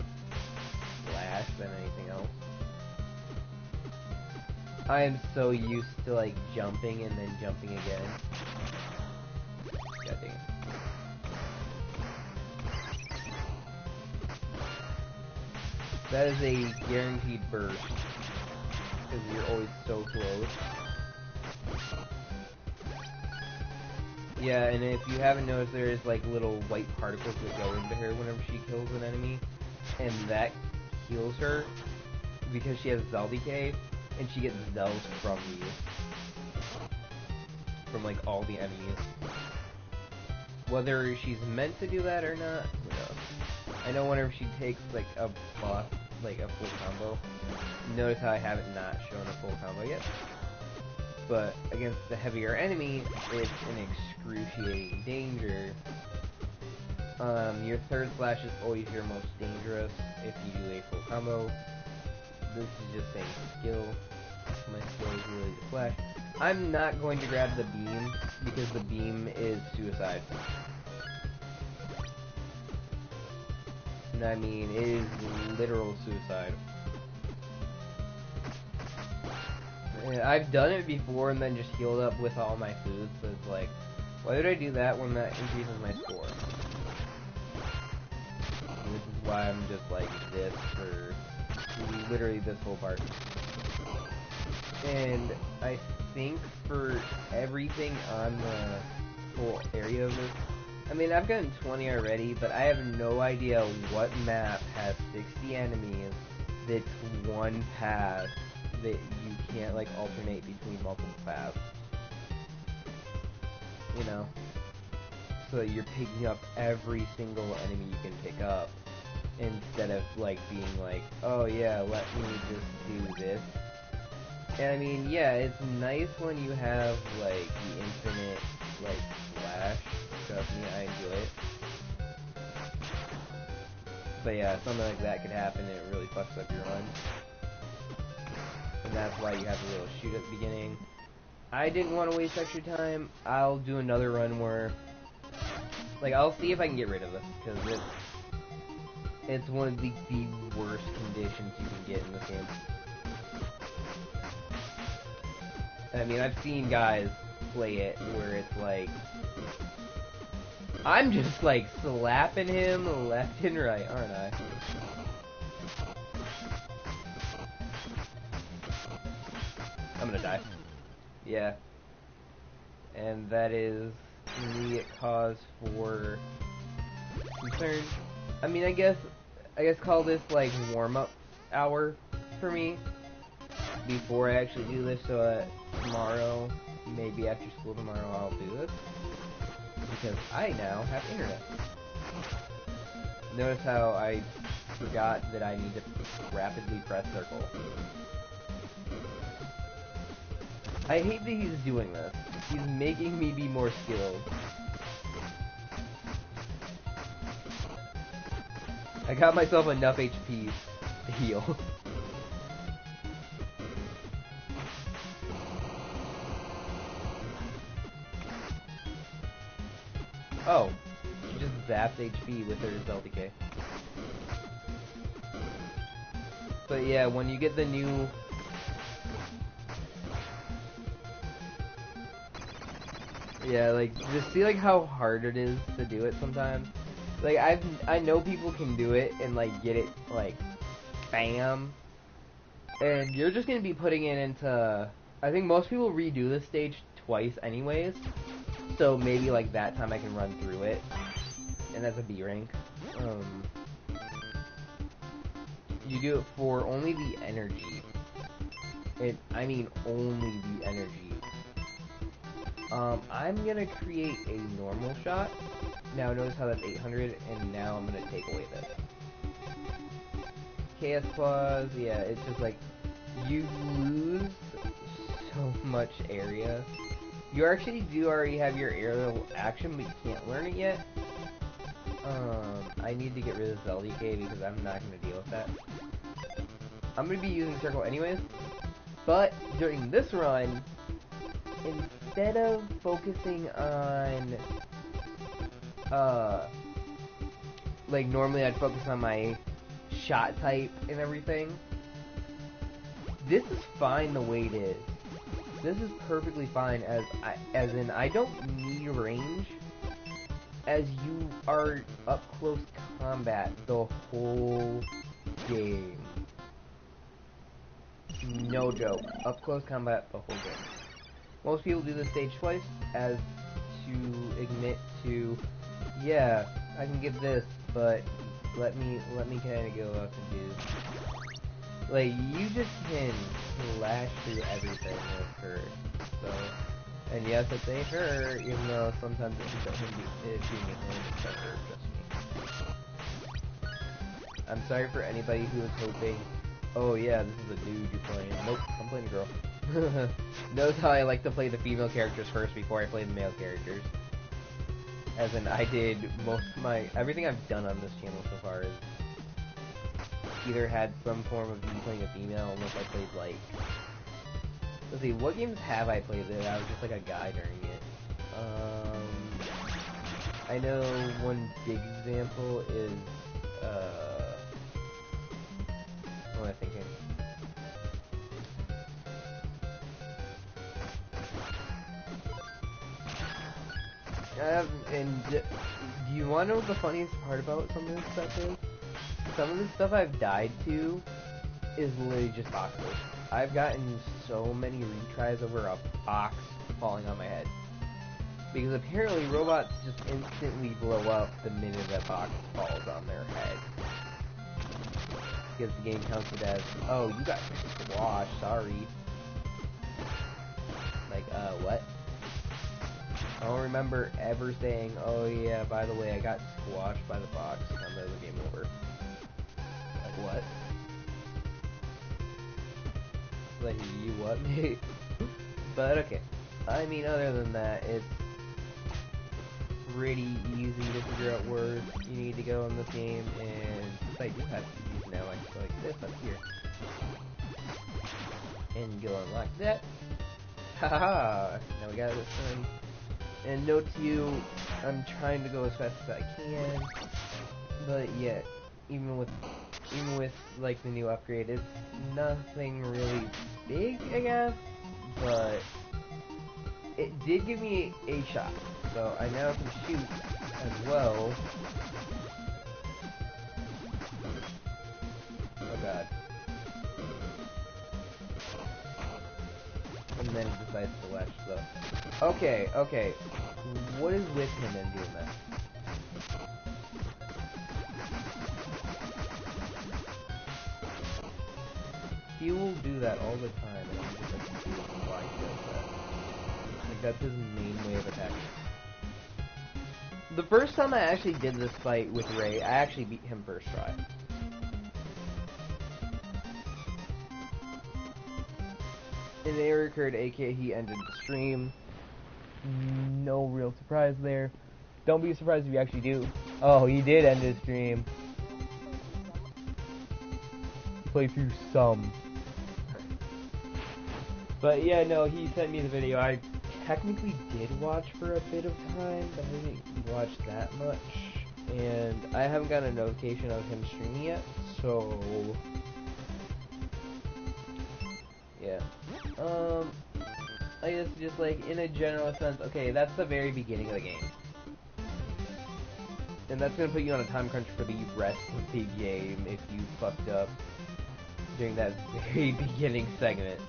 slash than anything else. I am so used to like jumping and then jumping again. God dang it. That is a guaranteed burst, because you're always so close. Yeah, and if you haven't noticed, there's like little white particles that go into her whenever she kills an enemy, and that heals her because she has Zell decay, and she gets Zells from you, from like all the enemies. Whether she's meant to do that or not, who knows? I know whenever she takes like a boss, like a full combo, notice how I haven't not shown a full combo yet. But against the heavier enemy, it's an excruciating danger. Your third slash is always your most dangerous if you do a full combo. This is just saying skill. My skill is really the slash. I'm not going to grab the beam because the beam is suicide. And I mean, it is literal suicide. And I've done it before and then just healed up with all my food, so it's like, why did I do that when that increases my score? And this is why I'm just like this for literally this whole part. And I think for everything on the whole area of this, I mean, I've gotten 20 already, but I have no idea what map has 60 enemies that's one path that you can't like alternate between multiple paths, you know, so that you're picking up every single enemy you can pick up instead of like being like, oh yeah, let me just do this. And I mean, yeah, it's nice when you have like the infinite like slash. Trust me, I enjoy it. But yeah, something like that could happen and it really fucks up your run. And that's why you have a little shoot at the beginning. I didn't want to waste extra time. I'll do another run where, like, I'll see if I can get rid of this, because it's one of the worst conditions you can get in this game. And I mean, I've seen guys play it where it's like, I'm just like slapping him left and right, aren't I? I'm gonna die. Yeah. And that is immediate cause for concern. I mean, I guess call this like warm-up hour for me before I actually do this, so tomorrow, maybe after school tomorrow, I'll do this. Because I now have internet. Notice how I forgot that I need to rapidly press circle. I hate that he's doing this. He's making me be more skilled. I got myself enough HP to heal. Oh, she just zapped HP with her Zelda. But yeah, when you get the new... Yeah, like, just see like how hard it is to do it sometimes. Like, I know people can do it and like get it like bam, and you're just gonna be putting it into. I think most people redo this stage twice anyways, so maybe like that time I can run through it, and that's a B rank. You do it for only the energy. I mean only the energy. I'm gonna create a normal shot. Now notice how that's 800, and now I'm gonna take away this. KS Claws, yeah, it's just like, you lose so much area. You actually do already have your aerial action, but you can't learn it yet. I need to get rid of Zelda because I'm not gonna deal with that. I'm gonna be using Circle anyways, but during this run, instead of focusing on like normally I'd focus on my shot type and everything. This is fine the way it is. This is perfectly fine as in I don't need range, as you are up close combat the whole game. No joke. Up close combat the whole game. Most people do this stage twice as to admit to, yeah, I can give this, but let me kind of go up and do. Like, you just can slash through everything with her. So, and yes, it ain't her, even though sometimes it doesn't be it being a hurt, just me. I'm sorry for anybody who was hoping, oh yeah, this is a dude you're playing. Nope, I'm playing a girl. Notice how I like to play the female characters first before I play the male characters. As in, I did most of everything I've done on this channel so far is either had some form of me playing a female, unless I played like, let's see, what games have I played that I was just like a guy during it? I know one big example is, what am I thinking? And do you want to know what the funniest part about some of this stuff is? Some of the stuff I've died to is literally just boxes. I've gotten so many retries over a box falling on my head. Because apparently robots just instantly blow up the minute that box falls on their head. Because the game counts it as, oh, you got squashed, sorry. Like, what? I don't remember ever saying, oh yeah, by the way, I got squashed by the box on the game over. Like, what? Like, you what, mate? But okay. I mean, other than that, it's pretty easy to figure out where you need to go in this game, and since I do have keys now, I can go like this up here. And go unlock that. Haha! Now we got this thing. And note to you, I'm trying to go as fast as I can, but yet, even with like the new upgrade, it's nothing really big, I guess, but it did give me a shot, so I now can shoot as well. Oh god. And then it decides to lash slow. Okay, okay. What is with him and doing that? He will do that all the time, and I'm just like confused why he does that. Like, that's his main way of attacking. The first time I actually did this fight with Ray, I actually beat him first try. an error occurred, aka he ended the stream. No real surprise there. Don't be surprised if you actually do. Oh, he did end his stream. Play through some. But yeah, no, he sent me the video. I technically did watch for a bit of time, but I didn't watch that much. And I haven't gotten a notification of him streaming yet, so yeah. I guess just like in a general sense, okay, that's the very beginning of the game. And that's gonna put you on a time crunch for the rest of the game if you fucked up during that very beginning segment.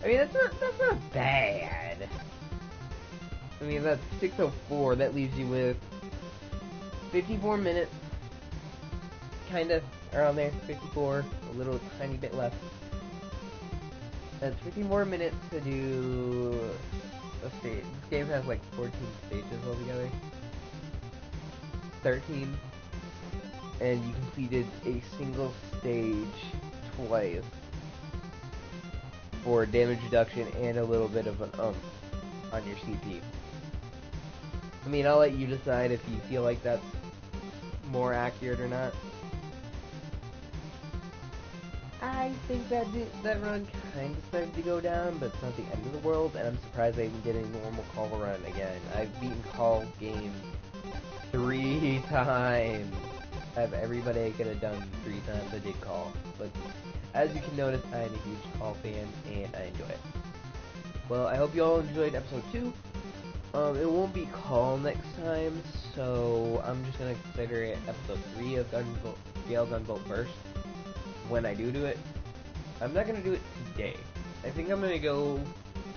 I mean, that's not bad. I mean, that's 6:04. That leaves you with 54 minutes, kinda around there. 54, a little tiny bit left. That's 50 more minutes to do a stage. This game has like 14 stages altogether. 13. And you completed a single stage twice for damage reduction and a little bit of an on your CP. I mean, I'll let you decide if you feel like that's more accurate or not. I think that run kind of started to go down, but it's not the end of the world, and I'm surprised I even did a normal call run again. I've beaten call game 3 times. I have everybody I could have done 3 times I did call. But as you can notice, I am a huge call fan, and I enjoy it. Well, I hope you all enjoyed episode 2. It won't be call next time, so I'm just going to consider it episode 3 of GUNVOLT first. When I do it, I'm not going to do it today. I think I'm going to go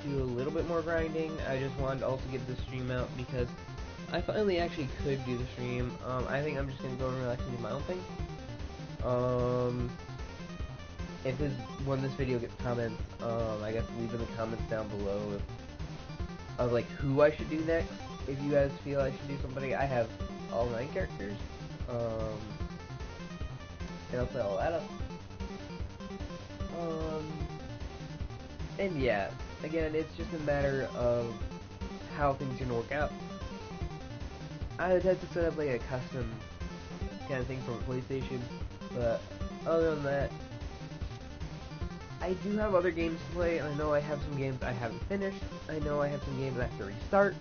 do a little bit more grinding. I just wanted to also get the stream out because I finally actually could do the stream. I think I'm just going to go and relax and do my own thing. When this video gets comments, I guess leave in the comments down below of like who I should do next. If you guys feel I should do somebody, I have all 9 characters. And I'll set all that up. And yeah, again, it's just a matter of how things are gonna work out. I would have to set up like a custom kind of thing from a PlayStation, but other than that, I do have other games to play, and I know I have some games I haven't finished. I know I have some games I have to restart.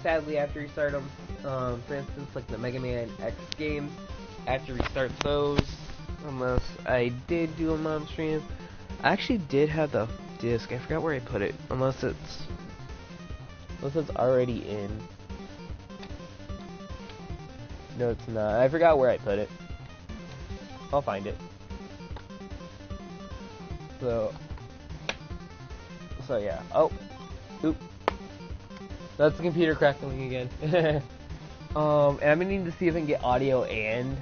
Sadly, I have to restart them. For instance, like the Mega Man X games, I have to restart those. Unless I did do them on stream. I actually did have the disc. I forgot where I put it. Unless it's already in. No, it's not. I forgot where I put it. I'll find it. So yeah. Oh, oop. That's the computer crackling again. And I'm gonna need to see if I can get audio and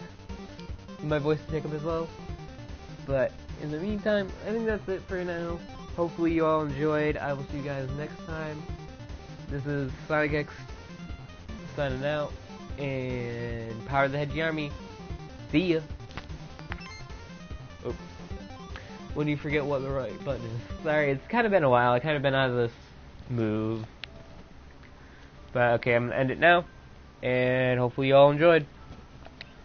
my voice to take up as well. But in the meantime, I think that's it for now. Hopefully you all enjoyed. I will see you guys next time. This is Sonic X signing out, and Power the Hedgie Army. See ya. Oh. When you forget what the right button is. Sorry, it's kind of been a while. I kind of been out of this move. But okay, I'm gonna end it now, and hopefully you all enjoyed.